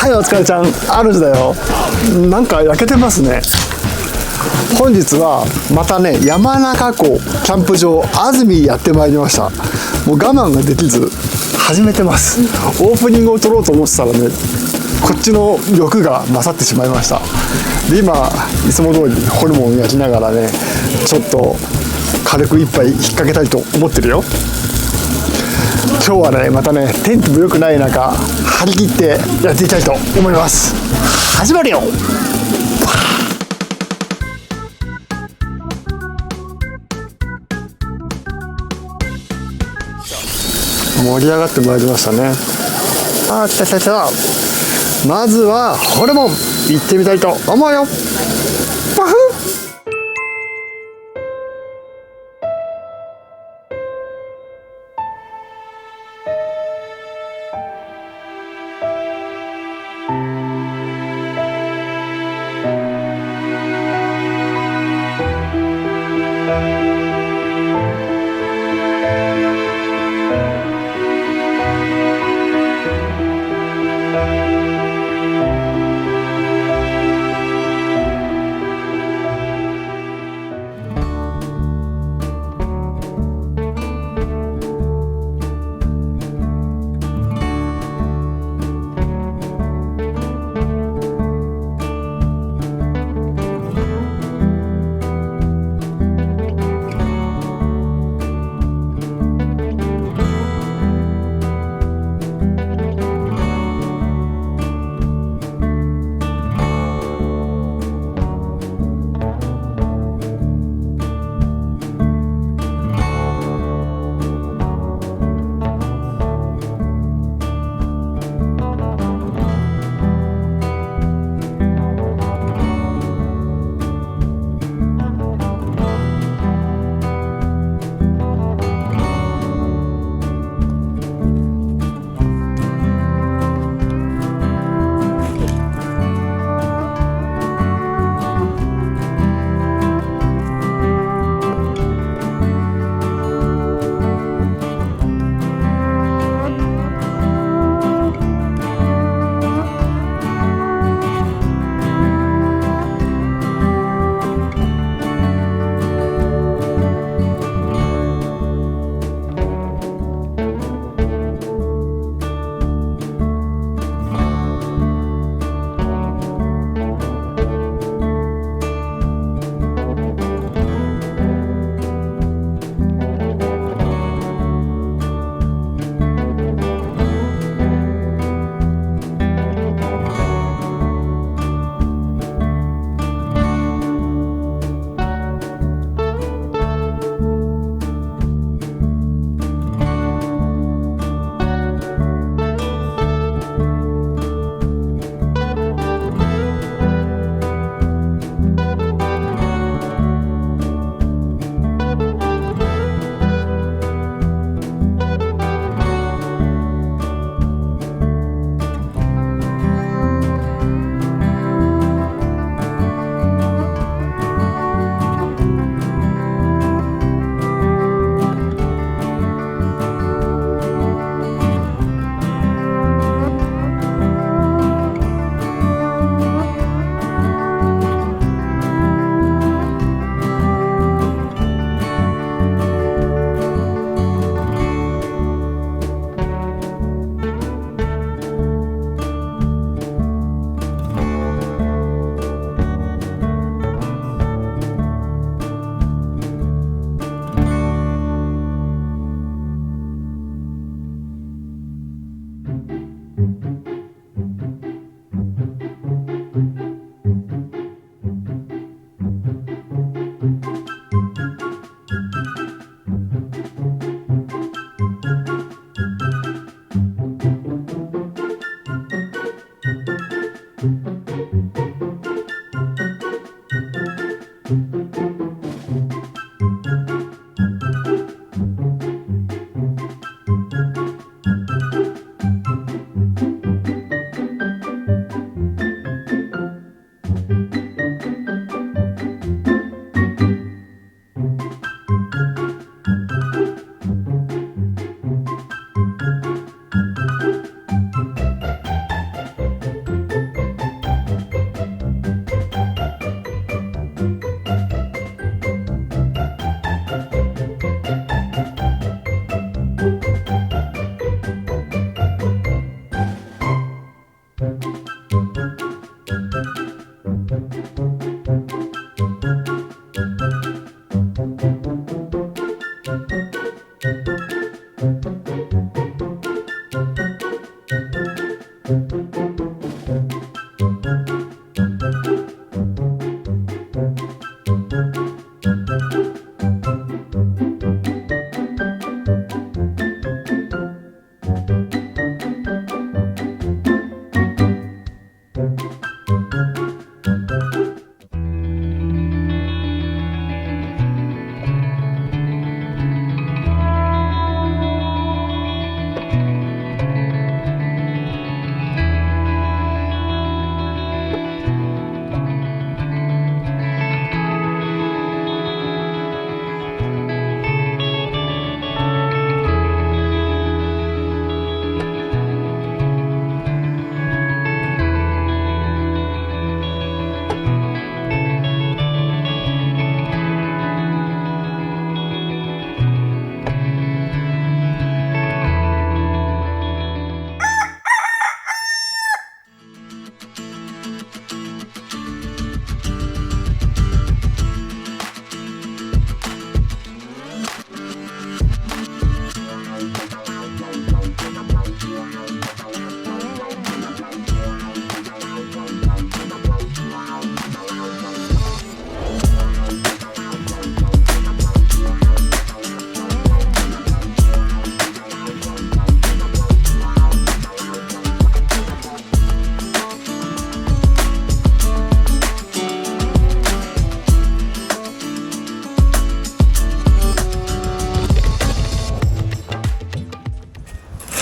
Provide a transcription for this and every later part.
はい、お疲れちゃん、主だよ。なんか焼けてますね。本日はまたね、山中湖キャンプ場安住やってまいりました。もう我慢ができず始めてます。オープニングを撮ろうと思ってたらね、こっちの欲が勝ってしまいました。で、今いつも通りホルモン焼きながらね、ちょっと軽く一杯引っ掛けたいと思ってるよ。今日はね、またね、天気も良くない中張り切ってやっていきたいと思います。始まるよ。盛り上がってまいりましたね。来た来た来た。まずはホルモン行ってみたいと思うよ。パフッ。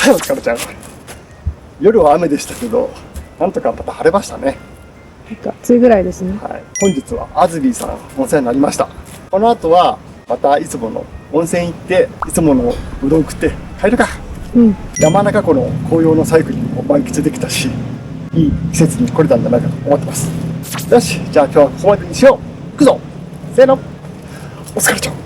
はい、お疲れちゃん。夜は雨でしたけど、なんとかまた晴れましたね。暑いぐらいですね。はい、本日は安住さんお世話になりました。この後はまたいつもの温泉行っていつものうどん食って帰るか。山中湖の紅葉のサイクリングも満喫できたし、いい季節に来れたんじゃないかと思ってます。よし、じゃあ今日はここまでにしよう。行くぞ。せーの、お疲れちゃん。